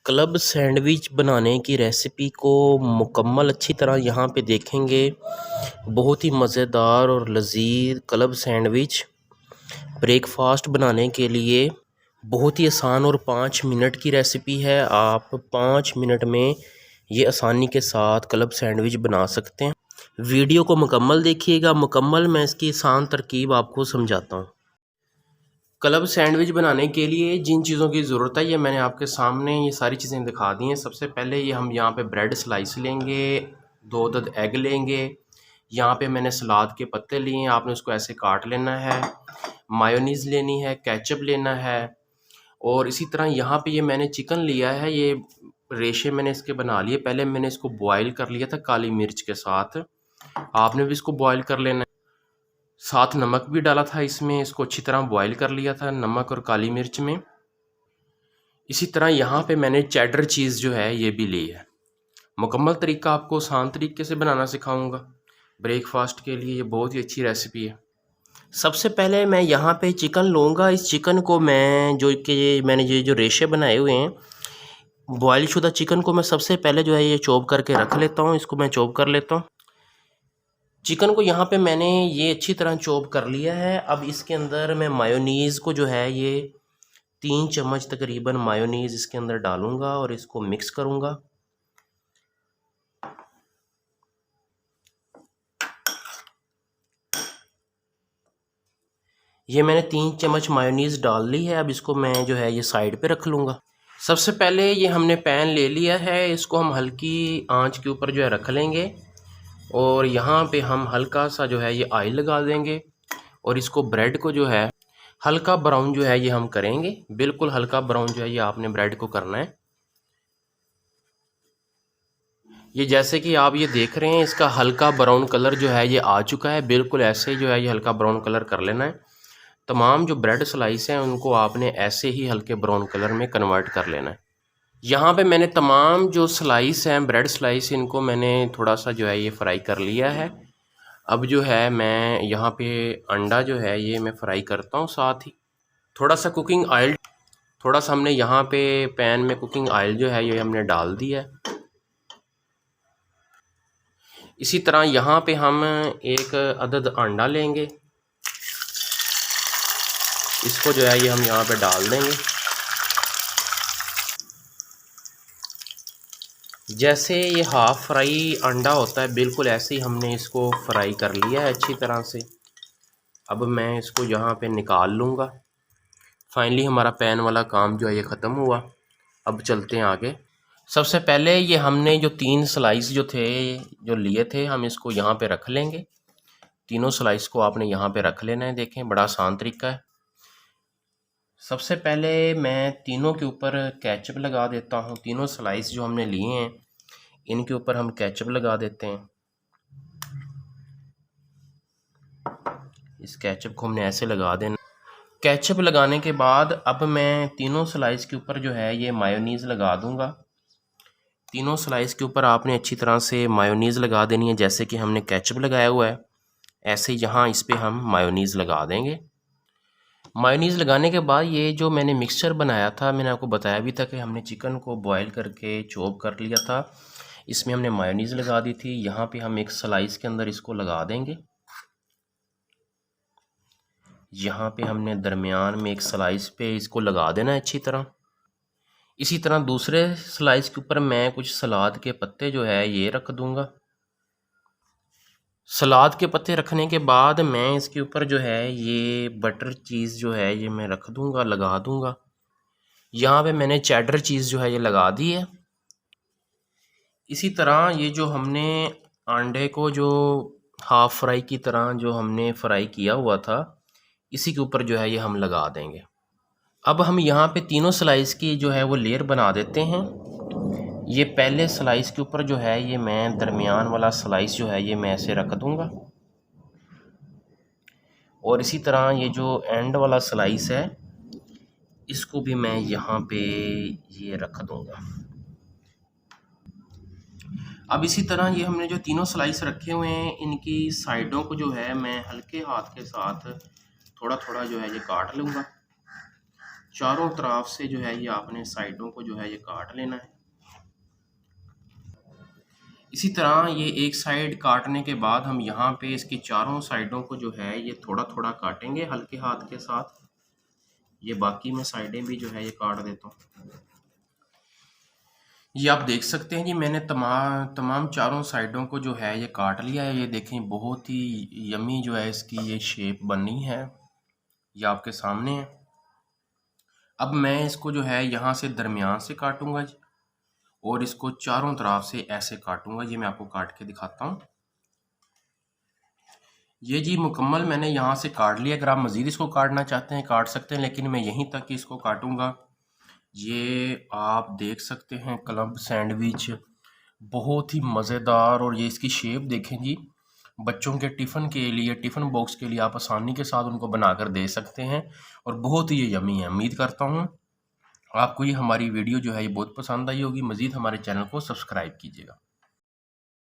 Club sandwich बनाने की recipe को मुकम्मल अच्छी तरह यहाँ पे देखेंगे। बहुत ही मज़ेदार और लज़ीज़ क्लब सैंडविच ब्रेकफास्ट बनाने के लिए बहुत ही आसान और 5 मिनट की रेसिपी है। आप 5 मिनट में ये आसानी के साथ क्लब सैंडविच बना सकते हैं। वीडियो को मुकम्मल देखिएगा। मुकम्मल मैं इसकी आसान तरकीब आपको समझाता हूँ। क्लब सैंडविच बनाने के लिए जिन चीज़ों की ज़रूरत है ये मैंने आपके सामने ये सारी चीज़ें दिखा दी हैं। सबसे पहले ये हम यहाँ पे ब्रेड स्लाइस लेंगे, 2 अदद एग लेंगे। यहाँ पे मैंने सलाद के पत्ते लिए हैं, आपने उसको ऐसे काट लेना है। मायोनीज़ लेनी है, केचप लेना है और इसी तरह यहाँ पे ये मैंने चिकन लिया है। ये रेशे मैंने इसके बना लिए। पहले मैंने इसको बॉयल कर लिया था काली मिर्च के साथ, आपने भी इसको बॉयल कर लेना है। साथ नमक भी डाला था इसमें, इसको अच्छी तरह बॉयल कर लिया था नमक और काली मिर्च में। इसी तरह यहाँ पे मैंने चेडर चीज़ जो है ये भी ली है। मुकम्मल तरीका आपको आसान तरीके से बनाना सिखाऊंगा। ब्रेकफास्ट के लिए ये बहुत ही अच्छी रेसिपी है। सबसे पहले मैं यहाँ पे चिकन लूँगा। इस चिकन को मैं मैंने ये जो रेशे बनाए हुए हैं, बॉयल शुदा चिकन को मैं सबसे पहले जो है ये चॉप करके रख लेता हूँ। इसको मैं चॉप कर लेता हूँ। चिकन को यहाँ पे मैंने ये अच्छी तरह चॉप कर लिया है। अब इसके अंदर मैं मायोनीज़ को जो है ये 3 चम्मच तकरीबन मायोनीज़ इसके अंदर डालूँगा और इसको मिक्स करूँगा। ये मैंने 3 चम्मच मायोनीज़ डाल ली है। अब इसको मैं जो है ये साइड पे रख लूँगा। सबसे पहले ये हमने पैन ले लिया है, इसको हम हल्की आंच के ऊपर जो है रख लेंगे और यहाँ पे हम हल्का सा जो है ये ऑयल लगा देंगे और इसको ब्रेड को जो है हल्का ब्राउन जो है ये हम करेंगे। बिल्कुल हल्का ब्राउन जो है ये आपने ब्रेड को करना है। ये जैसे कि आप ये देख रहे हैं इसका हल्का ब्राउन कलर जो है ये आ चुका है। बिल्कुल ऐसे जो है ये हल्का ब्राउन कलर कर लेना है। तमाम जो ब्रेड स्लाइस हैं उनको आपने ऐसे ही हल्के ब्राउन कलर में कन्वर्ट कर लेना है। यहाँ पे मैंने तमाम जो स्लाइस हैं ब्रेड स्लाइस इनको मैंने थोड़ा सा जो है ये फ्राई कर लिया है। अब जो है मैं यहाँ पे अंडा जो है ये मैं फ्राई करता हूँ। साथ ही थोड़ा सा कुकिंग ऑयल, थोड़ा सा हमने यहाँ पे पैन में कुकिंग ऑयल जो है ये हमने डाल दिया है। इसी तरह यहाँ पे हम एक अदद अंडा लेंगे, इसको जो है ये हम यहाँ पे डाल देंगे। जैसे ये हाफ़ फ्राई अंडा होता है बिल्कुल ऐसे ही हमने इसको फ्राई कर लिया है अच्छी तरह से। अब मैं इसको यहाँ पे निकाल लूँगा। फाइनली हमारा पैन वाला काम जो है ये ख़त्म हुआ। अब चलते हैं आगे। सबसे पहले ये हमने जो 3 स्लाइस जो थे जो लिए थे हम इसको यहाँ पे रख लेंगे। तीनों स्लाइस को आपने यहाँ पे रख लेना है। देखें बड़ा आसान तरीका है। सबसे पहले मैं तीनों के ऊपर केचप लगा देता हूँ। तीनों स्लाइस जो हमने लिए हैं इनके ऊपर हम केचप लगा देते हैं। इस केचप को हमने ऐसे लगा देना। केचप लगाने के बाद अब मैं तीनों स्लाइस के ऊपर जो है ये मायोनीज़ लगा दूंगा। तीनों स्लाइस के ऊपर आपने अच्छी तरह से मायोनीज़ लगा देनी है। जैसे कि हमने केचप लगाया हुआ है ऐसे यहाँ इस पे हम मायोनीज़ लगा देंगे। मायोनीज़ लगाने के बाद ये जो मैंने मिक्सचर बनाया था, मैंने आपको बताया भी था कि हमने चिकन को बॉयल करके चॉप कर लिया था, इसमें हमने मायोनीज़ लगा दी थी। यहाँ पे हम एक स्लाइस के अंदर इसको लगा देंगे। यहाँ पे हमने दरमियान में एक स्लाइस पे इसको लगा देना है अच्छी तरह। इसी तरह दूसरे स्लाइस के ऊपर मैं कुछ सलाद के पत्ते जो है ये रख दूँगा। सलाद के पत्ते रखने के बाद मैं इसके ऊपर जो है ये बटर चीज़ जो है ये मैं रख दूँगा, लगा दूँगा। यहाँ पे मैंने चेडर चीज़ जो है ये लगा दी है। इसी तरह ये जो हमने अंडे को जो हाफ़ फ्राई की तरह जो हमने फ्राई किया हुआ था इसी के ऊपर जो है ये हम लगा देंगे। अब हम यहाँ पे तीनों स्लाइस की जो है वो लेयर बना देते हैं। ये पहले स्लाइस के ऊपर जो है ये मैं दरमियान वाला स्लाइस जो है ये मैं ऐसे रख दूँगा और इसी तरह ये जो एंड वाला स्लाइस है इसको भी मैं यहाँ पे ये रख दूँगा। अब इसी तरह ये हमने जो तीनों स्लाइस रखे हुए हैं इनकी साइडों को जो है मैं हल्के हाथ के साथ थोड़ा थोड़ा जो है ये काट लूँगा। चारों तरफ से जो है ये आपने साइडों को जो है ये काट लेना है। इसी तरह ये एक साइड काटने के बाद हम यहाँ पे इसकी चारों साइडों को जो है ये थोड़ा थोड़ा काटेंगे हल्के हाथ के साथ। ये बाकी मैं साइडें भी जो है ये काट देता हूँ। ये आप देख सकते हैं जी, मैंने तमाम चारों साइडों को जो है ये काट लिया है। ये देखें बहुत ही यमी जो है इसकी ये शेप बनी है, ये आपके सामने है। अब मैं इसको जो है यहाँ से दरमियान से काटूंगा जी, और इसको चारों तरफ से ऐसे काटूंगा। ये मैं आपको काट के दिखाता हूँ। ये जी मुकम्मल मैंने यहाँ से काट लिया। अगर आप मज़ीद इसको काटना चाहते हैं काट सकते हैं, लेकिन मैं यहीं तक इसको काटूंगा। ये आप देख सकते हैं क्लब सैंडविच बहुत ही मज़ेदार, और ये इसकी शेप देखें जी। बच्चों के टिफ़िन के लिए, टिफ़िन बॉक्स के लिए आप आसानी के साथ उनको बनाकर दे सकते हैं, और बहुत ही ये यमी है। उम्मीद करता हूँ आपको ये हमारी वीडियो जो है ये बहुत पसंद आई होगी। मज़ीद हमारे चैनल को सब्सक्राइब कीजिएगा।